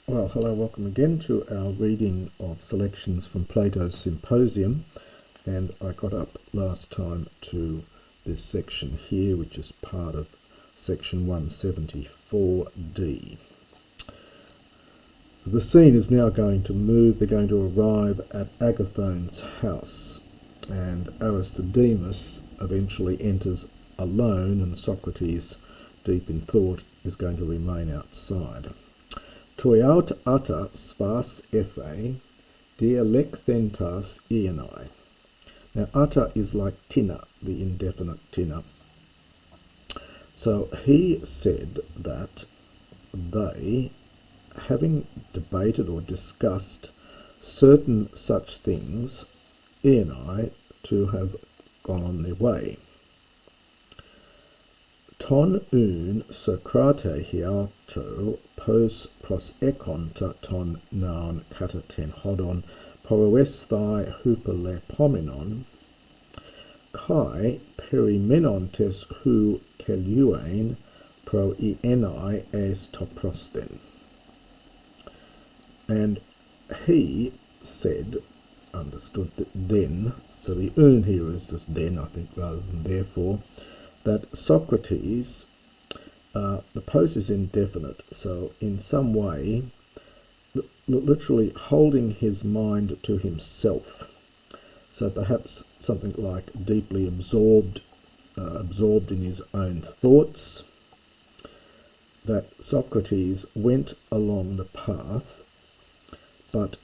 Well, hello, welcome again to our reading of selections from Plato's Symposium, and I got up last time to this section here, which is part of section 174d. The scene is now going to move. They're going to arrive at Agathon's house, and Aristodemus eventually enters alone, and Socrates, deep in thought, is going to remain outside. Toiaut ata spas ephe, dialecthentas ienai. Now, ata is like tina, the indefinite tina. So he said that they, having debated or discussed certain such things, ienai, to have gone on their way. Ton un Socrate hiato pos pros ekonta ton naun kata ten hodon poroesthai hupelepomenon kai perimenontes hu keluain pro ienai es toprosten. And he said, understood that then, so the un here is just then, I think, rather than therefore, that Socrates, the pose is indefinite, so in some way, literally holding his mind to himself, so perhaps something like deeply absorbed in his own thoughts, that Socrates went along the path, but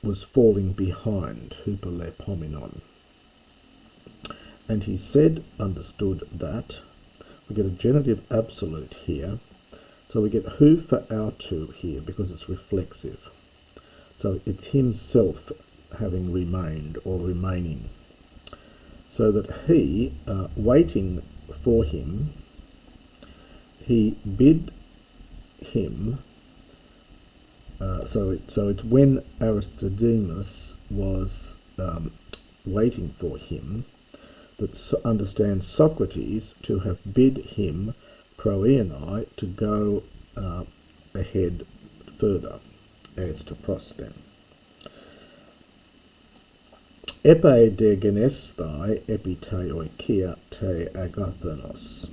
was falling behind, hupelepomenon. And he said, understood that, we get a genitive absolute here, so we get hu for autu here because it's reflexive. So it's himself having remained or remaining. So that he, waiting for him, he bid him, so it's when Aristodemus was waiting for him, that understands Socrates to have bid him, proienai, to go ahead further, as to prosten. Epe de genesthai epiteoikia te agathonos,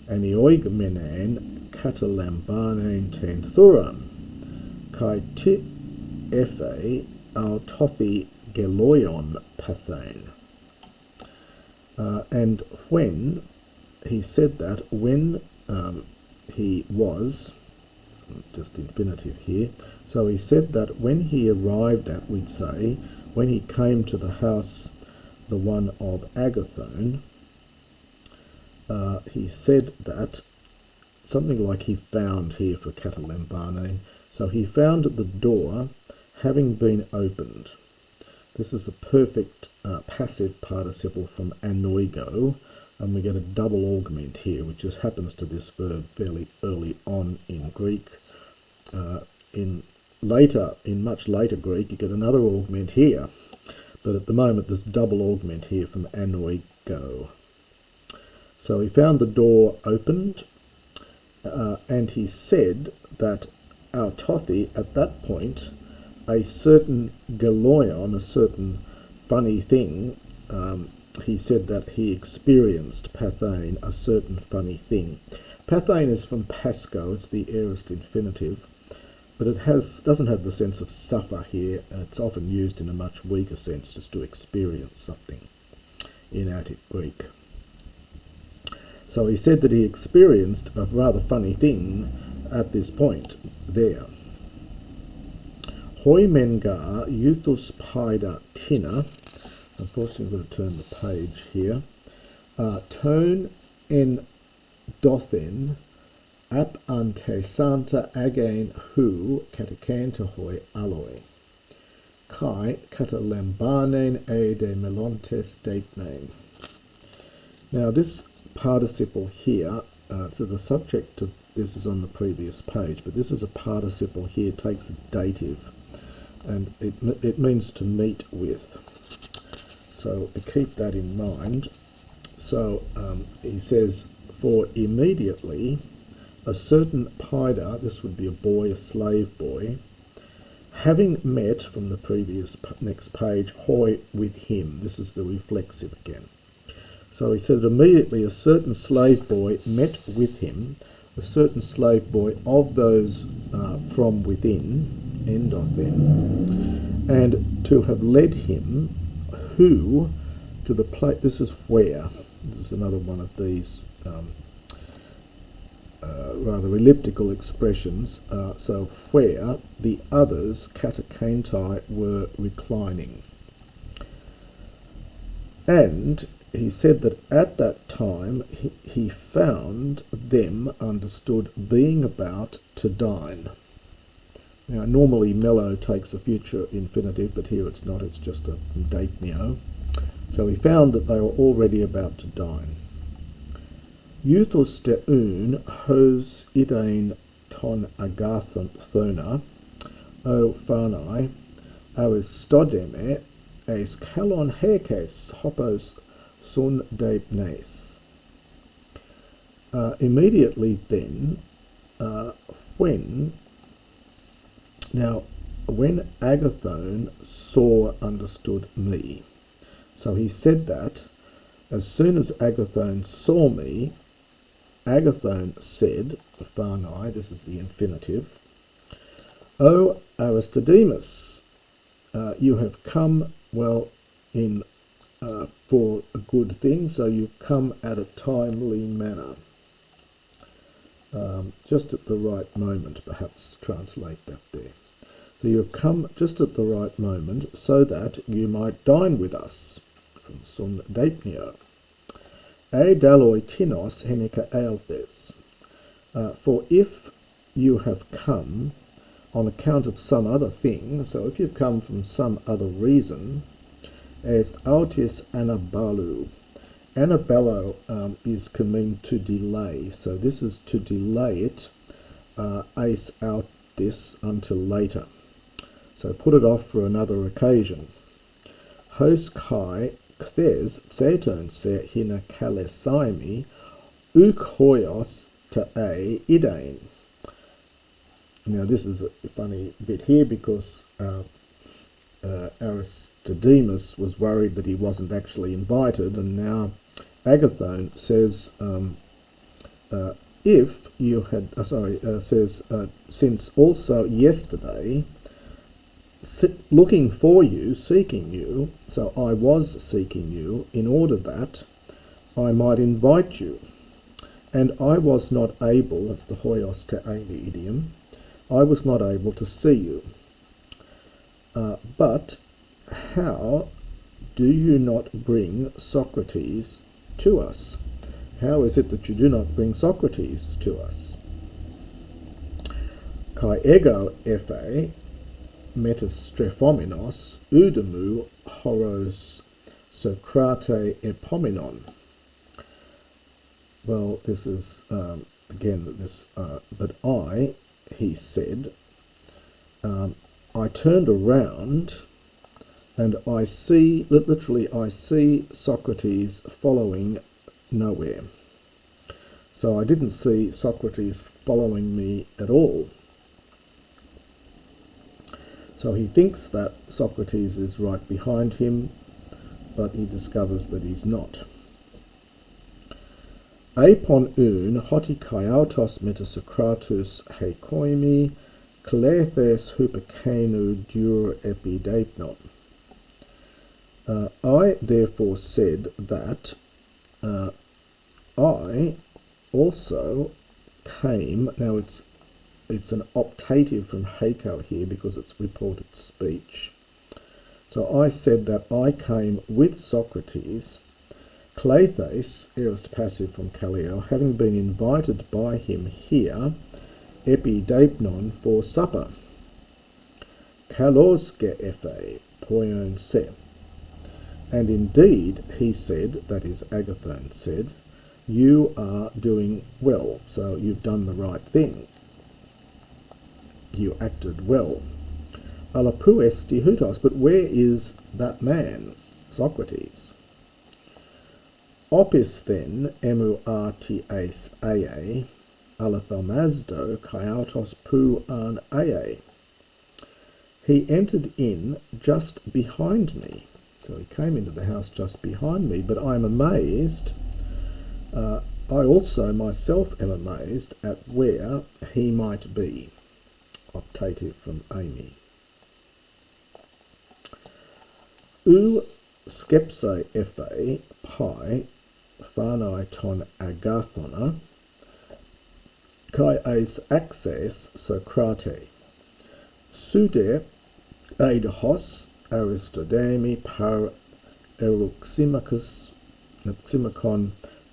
anioigmenan katalambanen ten thuran, kai ti efe autothi geloion pathane. And when he said that, when he was, just infinitive here, so he said that when he arrived at, we'd say, when he came to the house, the one of Agathon, he said that, something like he found here for katalambane, so he found the door having been opened. This is the perfect passive participle from anoigo, and we get a double augment here, which just happens to this verb fairly early on in Greek. In much later Greek, you get another augment here, but at the moment there's double augment here from anoigo. So he found the door opened, and he said that autothi, at that point, a certain geloion, a certain funny thing, he said that he experienced pathane, a certain funny thing. Pathane is from pasco, it's the aorist infinitive, but it doesn't have the sense of suffer here, and it's often used in a much weaker sense, just to experience something in Attic Greek. So he said that he experienced a rather funny thing at this point there. Hoi menga euthus paida tina, unfortunately I'm going to turn the page here, tone en dothen ap ante santa again hu catecanta hoi aloi, kai catalambanen e de melontes deipnain. Now this participle here, so the subject of this is on the previous page, but this is a participle here, takes a dative, and it means to meet with. So keep that in mind. So he says, for immediately a certain Pida, this would be a boy, a slave boy, having met, from the previous next page, hoi with him. This is the reflexive again. So he said immediately a certain slave boy met with him, a certain slave boy of those from within, endothen, and to have led him, who, to the place, this is where, this is another one of these rather elliptical expressions, so where the others, katakantai, were reclining. And he said that at that time he found them, understood, being about to dine. Now normally mellow takes a future infinitive, but here it's not, it's just a daipnio. So he found that they were already about to dine. Euthos teun hos idein ton agathona, o phanai, Aristodeme, es kalon hekes hopos sun deipnes. Immediately then, when Agathon saw, understood me. So he said that as soon as Agathon saw me, Agathon said, the phanai, this is the infinitive, O Aristodemus, you have come, well, in for a good thing, so you've come at a timely manner. Just at the right moment, perhaps translate that there. So you have come just at the right moment, so that you might dine with us, from sun deipnio. E daloi tinos henica aelthes. For if you have come on account of some other thing, so if you've come from some other reason, est autis anabalu. Anabello can mean to delay, so this is to delay it, ace out this until later. So put it off for another occasion. Hos kai kthes tseton se hina kalesaimi ukhoios te a idein. Now this is a funny bit here because Aristodemus was worried that he wasn't actually invited, and now Agathon says, if you had, says, since also yesterday, looking for you, seeking you, so I was seeking you in order that I might invite you, and I was not able, that's the hoios te aimi idiom, I was not able to see you. But how do you not bring Socrates to us? How is it that you do not bring Socrates to us? Kai ego ephe metastrophomenos udemu horos Socrate epomenon. Well, this is again this. But I, he said, I turned around and I see, literally I see Socrates following nowhere. So I didn't see Socrates following me at all. So he thinks that Socrates is right behind him, but he discovers that he's not. Apon un hoti kaiautos metasocratus heikoimi klethes hupakenu dur epideipnon. I therefore said that I also came. Now it's an optative from heiko here because it's reported speech. So I said that I came with Socrates, klethes, aorist passive from kaleo, having been invited by him here, epideipnon, for supper. Kaloske ephe poion se. And indeed, he said, that is Agathon said, you are doing well, so you've done the right thing. You acted well. Alapu esti hutos, but where is that man, Socrates? Opis then, emu arti ace aa, alathamazdo kaiautos pu an ae. He entered in just behind me. So he came into the house just behind me, but I'm amazed. I also myself am amazed at where he might be. Optative from Amy. U skepse ephe pi phanai ton agathona kai eis axes Socrates. Sude eid hos Aristodemi par eruximachus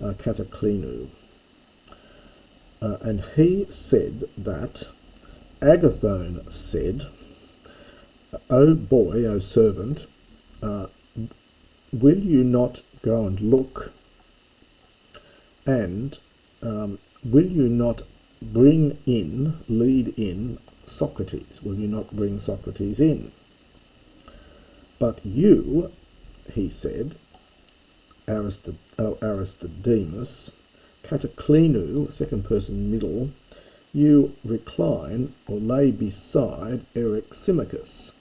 kataklinu. And he said that Agathon said, O boy, O servant, will you not go and look, and will you not lead in Socrates? Will you not bring Socrates in? But you, he said, Aristodemus, kataklinu, second person middle, you recline or lay beside Eryximachus.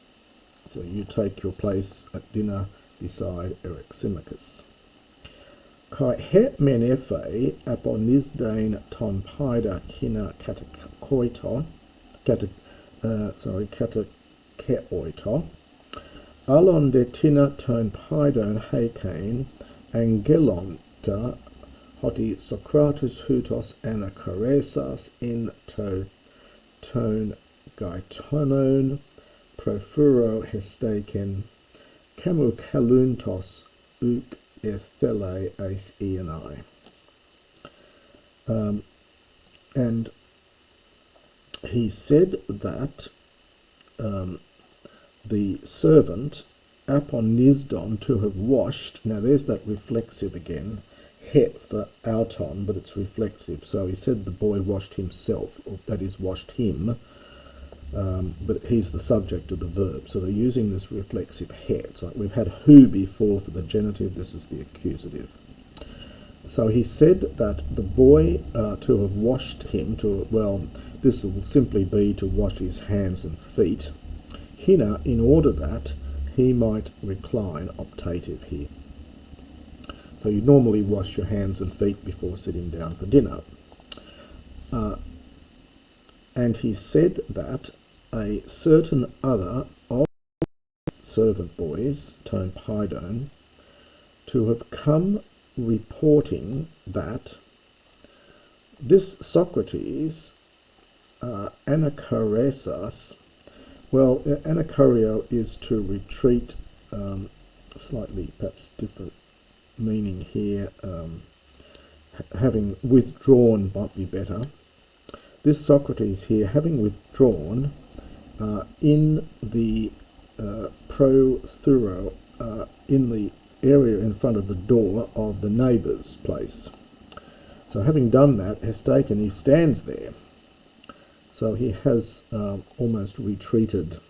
So you take your place at dinner beside Eryximachus. Kai he menephe aponisdain ton paida kina katakoito, katakeoito, alon de tina ton paidon heikain, angelonta hoti Socrates hutos anacharesas in ton gaitonon profuro hestaken camu kaluntos uk ethele eis eanai. And he said that the servant aponisdon, to have washed. Now there's that reflexive again, he for auton, but it's reflexive. So he said the boy washed himself, or that is washed him, but he's the subject of the verb. So they're using this reflexive he. It's like we've had who before for the genitive, this is the accusative. So he said that the boy to have washed him, this will simply be to wash his hands and feet, hina, in order that he might recline, optative here. So you normally wash your hands and feet before sitting down for dinner. And he said that a certain other of servant boys, ton paidon, to have come reporting that this Socrates, anacharesas, anachario is to retreat, slightly perhaps different meaning here, having withdrawn might be better. This Socrates here, having withdrawn in the prothuro, in the area in front of the door of the neighbour's place. So having done that, he stands there. So he has almost retreated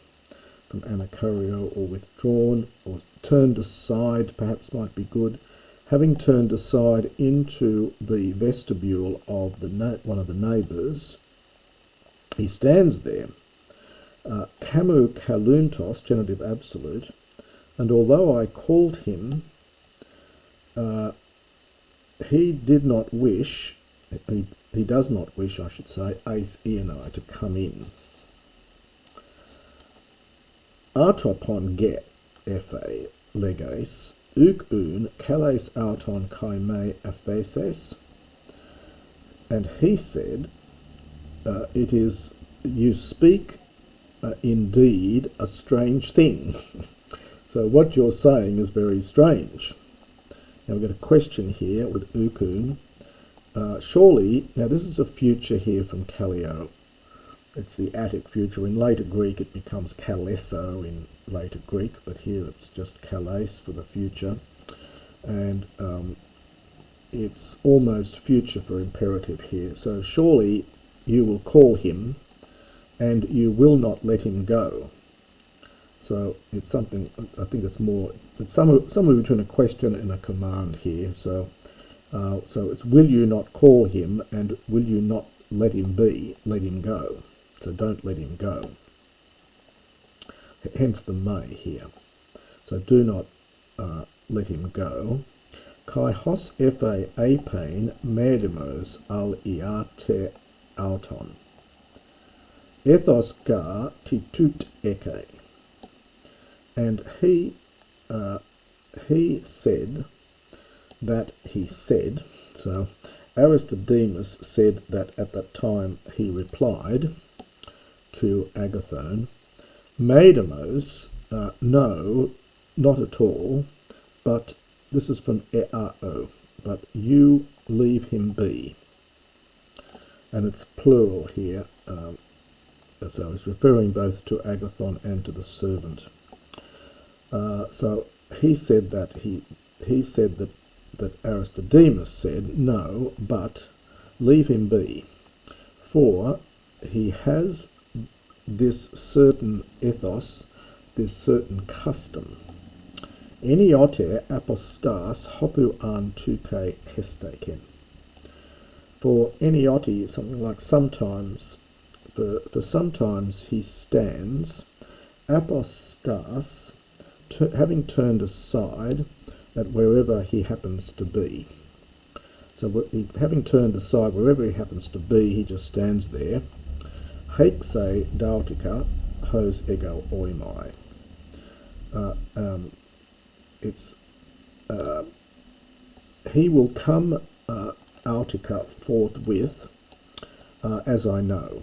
from anachario, or withdrawn, or turned aside, perhaps might be good. Having turned aside into the vestibule of one of the neighbours, he stands there, camu kaluntos, genitive absolute, and although I called him, he does not wish, I should say, eis eanai, to come in. Artopon ge ephe leges, uk un kales auton kai me apheses, and he said, it is, you speak indeed a strange thing. So what you're saying is very strange. Now we've got a question here with ukun. Surely, now this is a future here from Kallio. It's the Attic future. In later Greek it becomes kalesso in later Greek, but here it's just kales for the future. And it's almost future for imperative here. So surely you will call him and you will not let him go. So it's something, I think it's more, it's somewhere between a question and a command here. So it's will you not call him and will you not let him be, let him go. So don't let him go. Hence the may here. So do not let him go. Kai hos ephe apain medimos al iate auton. Ethos gar titut eke. And he said that he said, so Aristodemus said that at that time he replied to Agathon, Medimos, no, not at all, but this is from eao, but you leave him be. And it's plural here, so he's referring both to Agathon and to the servant. So he said that that Aristodemus said, no, but leave him be, for he has this certain ethos, this certain custom. Eniote apostas hopu an tuke hesteken. For eniote, something like sometimes, for sometimes he stands, apostas, having turned aside at wherever he happens to be. So having turned aside wherever he happens to be, he just stands there. Hexe dautica hos ego oimai. He will come autica forthwith, as I know.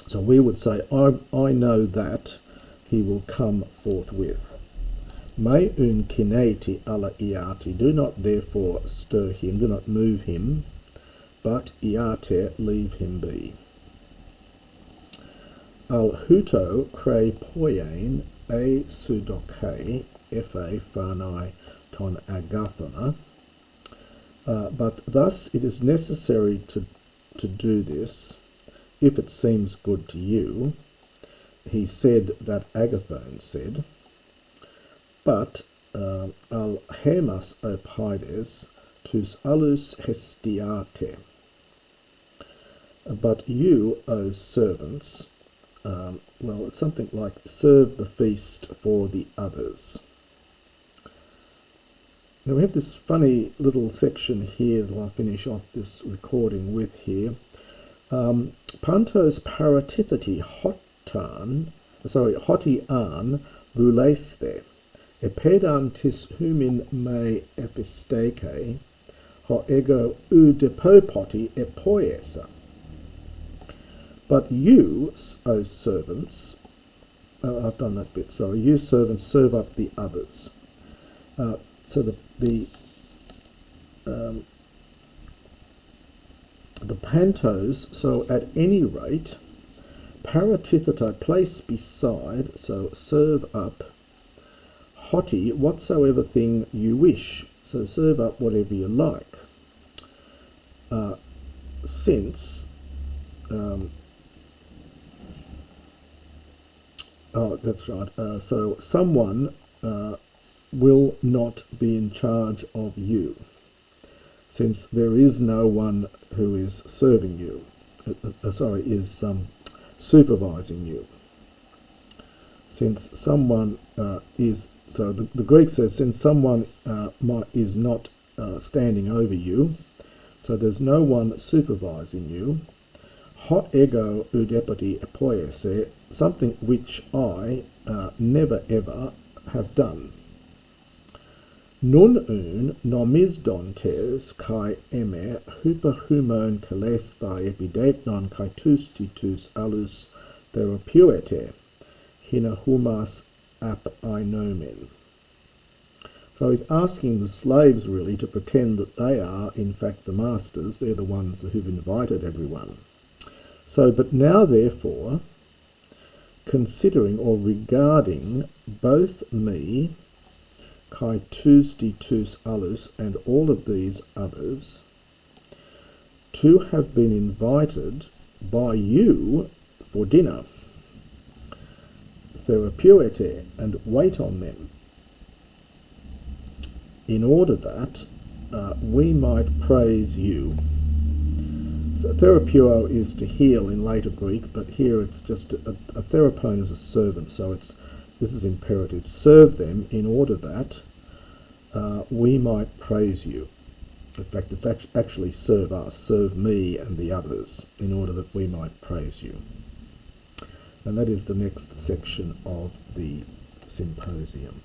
So we would say, I know that he will come forthwith. Me un kineti alla iati, do not therefore stir him, do not move him, but iate, leave him be. Al huto cre poien e sudoke efe phanai ton agathona. But thus it is necessary to do this, if it seems good to you. He said that Agathon said, but al hemas opides tus alus hestiate. But you, O servants, well, it's something like serve the feast for the others. Now we have this funny little section here that I'll finish off this recording with here. Pantos paratitheti hotian vouleste, epedantis humin me episteke, ho ego udepopoti epoiesa. But you, O servants, I've done that bit, sorry, you servants serve up the others. So the pantos, so at any rate, paratitheta, place beside, so serve up, hoti, whatsoever thing you wish, so serve up whatever you like, since, oh, that's right, so someone will not be in charge of you, since there is no one who is serving you, is supervising you. Since someone is, so the Greek says, since someone is not standing over you, so there's no one supervising you, hot ego udepoti epoiese, something which I never ever have done. Nun un nomisdontes kai eme hyperhumon kalesthai epidetnon kai tus titus alus therapuete hina humas ap ainomen. So he's asking the slaves really to pretend that they are in fact the masters, they're the ones who've invited everyone. So, but now therefore, considering or regarding both me, kai tus ditus alus, and all of these others, to have been invited by you for dinner, therapuete, and wait on them, in order that we might praise you. So therapeuo is to heal in later Greek, but here it's just a therapone is a servant, so this is imperative. Serve them in order that we might praise you. In fact, it's actually serve us, serve me and the others, in order that we might praise you. And that is the next section of the Symposium.